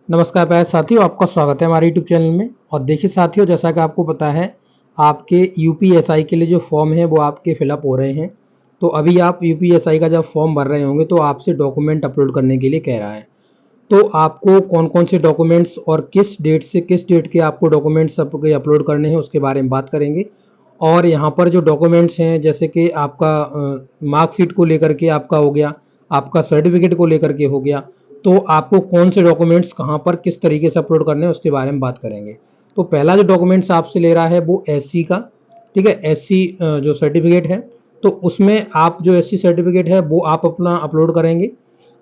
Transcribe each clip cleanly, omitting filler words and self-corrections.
नमस्कार प्यारे साथियों, आपका स्वागत है हमारे यूट्यूब चैनल में। और देखिए साथियों, जैसा कि आपको पता है, आपके यूपीएसआई के लिए जो फॉर्म है वो आपके फिलअप हो रहे हैं। तो अभी आप यूपीएसआई का जब फॉर्म भर रहे होंगे तो आपसे डॉक्यूमेंट अपलोड करने के लिए कह रहा है। तो आपको कौन कौन से डॉक्यूमेंट्स और किस डेट से किस डेट के आपको डॉक्यूमेंट्स आपके अपलोड करने हैं उसके बारे में बात करेंगे। और यहाँ पर जो डॉक्यूमेंट्स हैं, जैसे कि आपका मार्कशीट को लेकर के आपका हो गया, आपका सर्टिफिकेट को लेकर के हो गया, तो आपको कौन से डॉक्यूमेंट्स कहाँ पर किस तरीके से अपलोड करने हैं उसके बारे में बात करेंगे। तो पहला जो डॉक्यूमेंट्स आपसे ले रहा है वो एससी का, ठीक है, एससी जो सर्टिफिकेट है, तो उसमें आप जो एससी सर्टिफिकेट है वो आप अपना अपलोड करेंगे।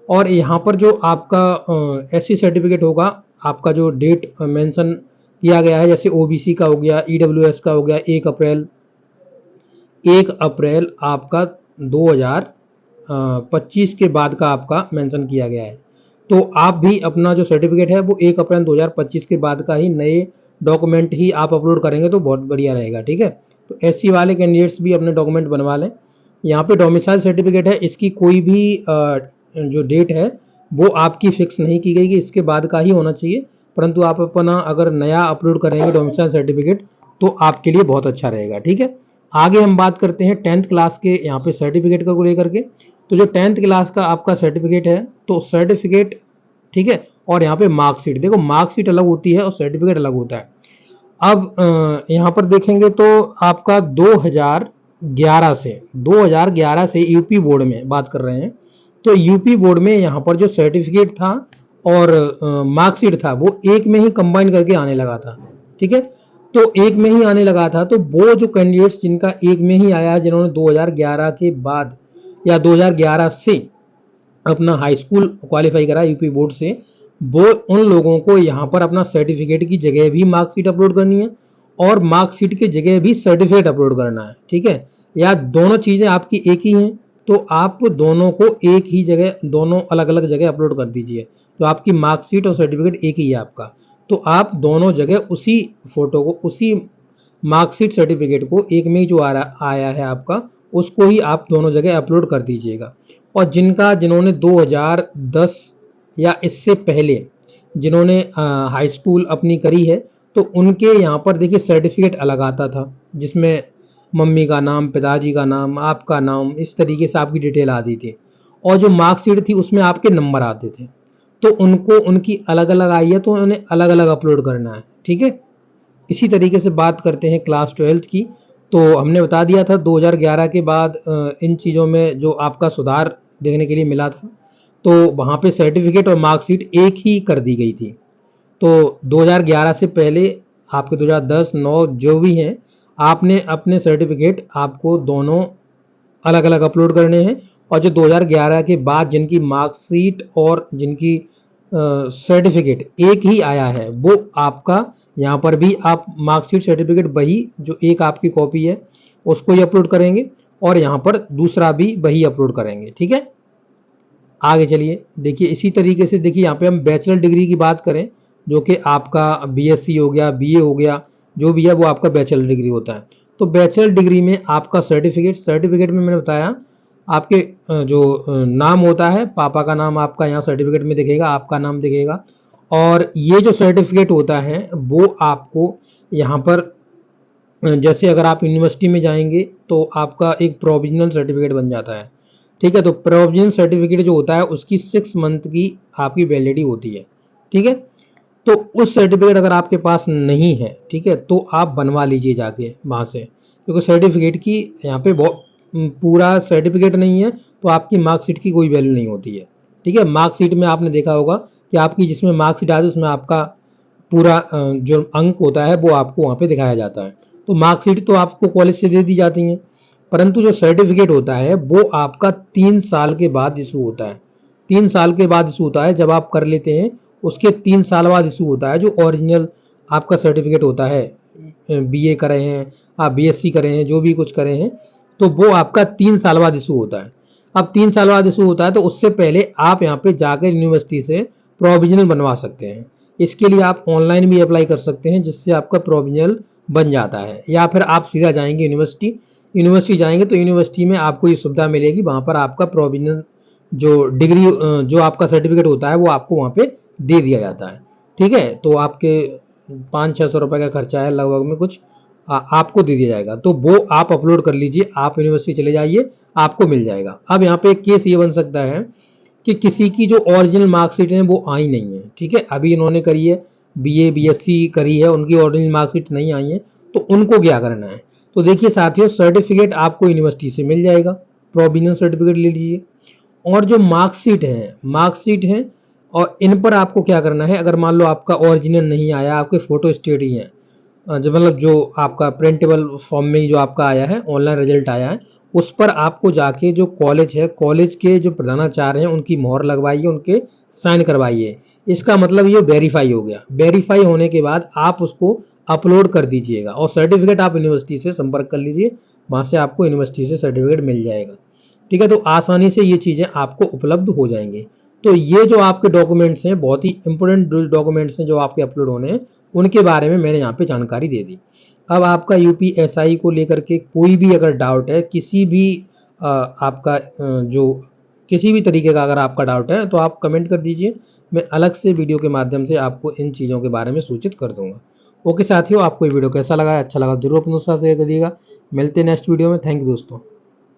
और यहाँ पर जो आपका एससी सर्टिफिकेट होगा, आपका जो डेट मेंशन किया गया है, जैसे ओबीसी का हो गया, ईडब्ल्यूएस का हो गया, 1 अप्रैल आपका 2025 के बाद का आपका मेंशन किया गया है। तो आप भी अपना जो सर्टिफिकेट है वो 1 अप्रैल 2025 के बाद का ही नए डॉक्यूमेंट ही आप अपलोड करेंगे तो बहुत बढ़िया रहेगा, ठीक है। तो एससी वाले कैंडिडेट्स भी अपने डॉक्यूमेंट बनवा लें। यहाँ पे डोमिसाइल सर्टिफिकेट है, इसकी कोई भी जो डेट है वो आपकी फिक्स नहीं की गई कि इसके बाद का ही होना चाहिए, परंतु आप अपना अगर नया अपलोड करेंगे डोमिसाइल सर्टिफिकेट तो आपके लिए बहुत अच्छा रहेगा, ठीक है। आगे हम बात करते हैं 10th क्लास के यहाँ पे सर्टिफिकेट को लेकर के। तो जो 10th क्लास का आपका सर्टिफिकेट है, तो सर्टिफिकेट, ठीक है, और यहाँ पे मार्कशीट, देखो मार्कशीट अलग होती है और सर्टिफिकेट अलग होता है। अब यहाँ पर देखेंगे तो आपका 2011 से यूपी बोर्ड में बात कर रहे हैं। तो यूपी बोर्ड में यहाँ पर जो सर्टिफिकेट था और मार्कशीट था वो एक में ही कंबाइन करके आने लगा था, ठीक है। तो एक में ही आने लगा था, तो वो जो कैंडिडेट्स जिनका एक में ही आया है, जिन्होंने 2011 के बाद या 2011 से अपना हाई स्कूल क्वालिफाई करा यूपी बोर्ड से, वो उन लोगों को यहाँ पर अपना सर्टिफिकेट की जगह भी मार्कशीट अपलोड करनी है और मार्कशीट की जगह भी सर्टिफिकेट अपलोड करना है, ठीक है। या दोनों चीज़ें आपकी एक ही हैं तो आप दोनों को एक ही जगह, दोनों अलग अलग जगह अपलोड कर दीजिए। तो आपकी मार्कशीट और सर्टिफिकेट एक ही है आपका, तो आप दोनों जगह उसी फोटो को, उसी मार्कशीट सर्टिफिकेट को एक में ही जो आया है आपका, उसको ही आप दोनों जगह अपलोड कर दीजिएगा। और जिन्होंने 2010 या इससे पहले जिन्होंने हाई स्कूल अपनी करी है, तो उनके यहाँ पर देखिए सर्टिफिकेट अलग आता था, जिसमें मम्मी का नाम, पिताजी का नाम, आपका नाम, इस तरीके से आपकी डिटेल आती थी। और जो मार्कशीट थी उसमें आपके नंबर आते थे। तो उनको उनकी अलग अलग आई है तो उन्हें अलग अलग अपलोड करना है, ठीक है। इसी तरीके से बात करते हैं क्लास 12th की। तो हमने बता दिया था 2011 के बाद इन चीज़ों में जो आपका सुधार देखने के लिए मिला था, तो वहाँ पे सर्टिफिकेट और मार्कशीट एक ही कर दी गई थी। तो 2011 से पहले आपके 2010, 9 जो भी हैं, आपने अपने सर्टिफिकेट आपको दोनों अलग अलग अपलोड करने हैं। और जो 2011 के बाद जिनकी मार्कशीट और जिनकी सर्टिफिकेट एक ही आया है, वो आपका यहाँ पर भी आप मार्कशीट सर्टिफिकेट वही जो एक आपकी कॉपी है उसको ही अपलोड करेंगे और यहाँ पर दूसरा भी वही अपलोड करेंगे, ठीक है। आगे चलिए, देखिए इसी तरीके से देखिए यहाँ पे हम बैचलर डिग्री की बात करें, जो कि आपका बीएससी हो गया, बीए हो गया, जो भी है वो आपका बैचलर डिग्री होता है। तो बैचलर डिग्री में आपका सर्टिफिकेट में मैंने बताया आपके जो नाम होता है, पापा का नाम आपका यहाँ सर्टिफिकेट में दिखेगा, आपका नाम दिखेगा। और ये जो सर्टिफिकेट होता है वो आपको यहाँ पर जैसे अगर आप यूनिवर्सिटी में जाएंगे तो आपका एक प्रोविजनल सर्टिफिकेट बन जाता है, ठीक है। तो प्रोविजनल सर्टिफिकेट जो होता है उसकी 6 मंथ की आपकी वैलिडिटी होती है, ठीक है। तो उस सर्टिफिकेट अगर आपके पास नहीं है, ठीक है, तो आप बनवा लीजिए जाके वहाँ से, क्योंकि सर्टिफिकेट की यहाँ पे बहुत पूरा सर्टिफिकेट नहीं है तो आपकी मार्कशीट की कोई वैल्यू नहीं होती है, ठीक है। मार्कशीट में आपने देखा होगा कि आपकी जिसमें मार्कशीट आती है उसमें आपका पूरा जो अंक होता है वो आपको वहाँ पे दिखाया जाता है। तो मार्कशीट तो आपको कॉलेज से दे दी जाती हैं, परंतु जो सर्टिफिकेट होता है वो आपका 3 साल के बाद इशू होता है। 3 साल के बाद इशू होता है, जब आप कर लेते हैं उसके 3 साल बाद इशू होता है जो ओरिजिनल आपका सर्टिफिकेट होता है। बीए करे हैं आप, बीएससी करे हैं, जो भी कुछ करे हैं, तो वो आपका 3 साल बाद इशू होता है। अब 3 साल बाद इशू होता है तो उससे पहले आप यहाँ पे जाकर यूनिवर्सिटी से प्रोविजनल बनवा सकते हैं। इसके लिए आप ऑनलाइन भी अप्लाई कर सकते हैं जिससे आपका प्रोविजनल बन जाता है, या फिर आप सीधा जाएंगे यूनिवर्सिटी जाएंगे तो यूनिवर्सिटी में आपको ये सुविधा मिलेगी, वहाँ पर आपका प्रोविजनल जो डिग्री जो आपका सर्टिफिकेट होता है वो आपको वहाँ पे दे दिया जाता है। ठीक है। तो आपके 500-600 रुपये का खर्चा है लगभग में कुछ आपको दे दिया जाएगा, तो वो आप अपलोड कर लीजिए, आप यूनिवर्सिटी चले जाइए, आपको मिल जाएगा। अब यहाँ पे एक केस ये बन सकता है कि किसी की जो ओरिजिनल मार्कशीट है वो आई नहीं है, ठीक है, अभी इन्होंने करी है बीए बीएससी करी है, उनकी ओरिजिनल मार्कशीट नहीं आई है, तो उनको क्या करना है। तो देखिए साथियों, सर्टिफिकेट आपको यूनिवर्सिटी से मिल जाएगा, प्रोविजनल सर्टिफिकेट ले लीजिए। और जो मार्कशीट है और इन पर आपको क्या करना है, अगर मान लो आपका ओरिजिनल नहीं आया, आपके फोटो स्टेट ही है, जो मतलब जो आपका प्रिंटेबल फॉर्म में ही जो आपका आया है, ऑनलाइन रिजल्ट आया है, उस पर आपको जाके जो कॉलेज है, कॉलेज के जो प्रधानाचार्य हैं उनकी मोहर लगवाइए, उनके साइन करवाइए। इसका मतलब ये वेरीफाई हो गया। वेरीफाई होने के बाद आप उसको अपलोड कर दीजिएगा और सर्टिफिकेट आप यूनिवर्सिटी से संपर्क कर लीजिए, वहाँ से आपको यूनिवर्सिटी से सर्टिफिकेट मिल जाएगा। ठीक है, तो आसानी से ये चीज़ें आपको उपलब्ध हो जाएंगी। तो ये जो आपके डॉक्यूमेंट्स हैं, बहुत ही इंपॉर्टेंट डॉक्यूमेंट्स हैं जो आपके अपलोड होने हैं, उनके बारे में मैंने यहाँ पे जानकारी दे दी। अब आपका यूपीएसआई को लेकर के कोई भी अगर डाउट है, किसी भी आपका जो किसी भी तरीके का अगर आपका डाउट है तो आप कमेंट कर दीजिए, मैं अलग से वीडियो के माध्यम से आपको इन चीज़ों के बारे में सूचित कर दूंगा। ओके साथियों, आपको ये वीडियो कैसा लगा, अच्छा लगा जरूर अपने दोस्तों से शेयर करिएगा। मिलते हैं नेक्स्ट वीडियो में। थैंक यू दोस्तों।